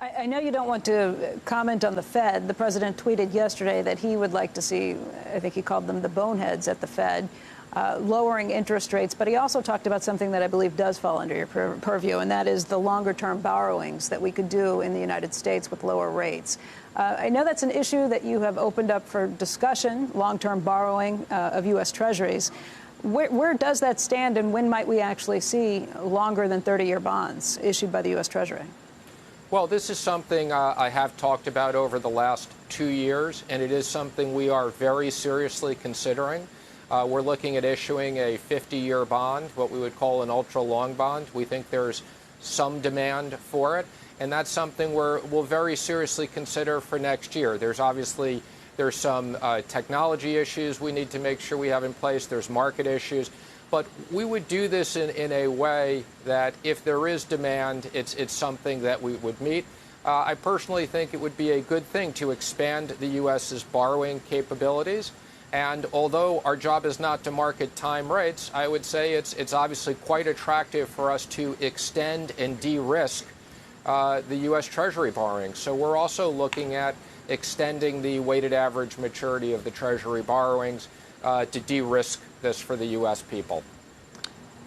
I know you don't want to comment on the Fed. The president tweeted yesterday that he would like to see, I think he called them the boneheads at the Fed, lowering interest rates. But he also talked about something that I believe does fall under your purview, and that is the longer-term borrowings that we could do in the United States with lower rates. I know that's an issue that you have opened up for discussion, long-term borrowing of U.S. Treasuries. Where does that stand, and when might we actually see longer than 30-year bonds issued by the U.S. Treasury? Well, this is something I have talked about over the last 2 years, and it is something we are very seriously considering. We're looking at issuing a 50-year bond, what we would call an ultra-long bond. We think there's some demand for it, and that's something we'll very seriously consider for next year. There's some technology issues we need to make sure we have in place. There's market issues. But we would do this in a way that if there is demand, it's something that we would meet. I personally think it would be a good thing to expand the U.S.'s borrowing capabilities. And although our job is not to market time rates, I would say it's obviously quite attractive for us to extend and de-risk the U.S. Treasury borrowing. So we're also looking at extending the weighted average maturity of the Treasury borrowings to de-risk this for the U.S. people.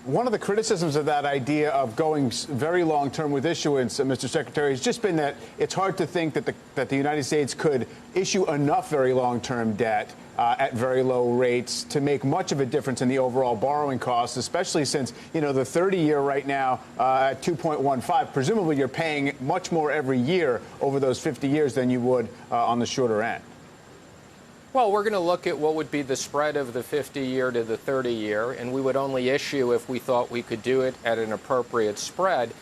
One of the criticisms of that idea of going very long-term with issuance, Mr. Secretary, has just been that it's hard to think that the United States could issue enough very long-term debt at very low rates to make much of a difference in the overall borrowing costs, especially since, the 30-year right now at 2.15, presumably you're paying much more every year over those 50 years than you would on the shorter end. Well, we're going to look at what would be the spread of the 50-year to the 30-year, and we would only issue if we thought we could do it at an appropriate spread.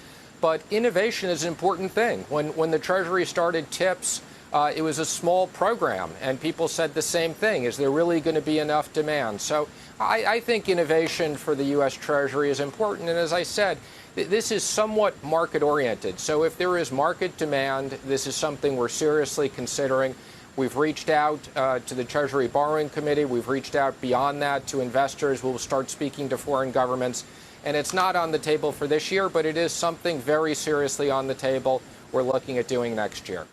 But innovation is an important thing. When the Treasury started TIPS, it was a small program, and people said the same thing. Is there really going to be enough demand? So I think innovation for the U.S. Treasury is important. And as I said, this is somewhat market-oriented. So if there is market demand, this is something we're seriously considering. We've reached out to the Treasury Borrowing Committee. We've reached out beyond that to investors. We'll start speaking to foreign governments. And it's not on the table for this year, but it is something very seriously on the table we're looking at doing next year.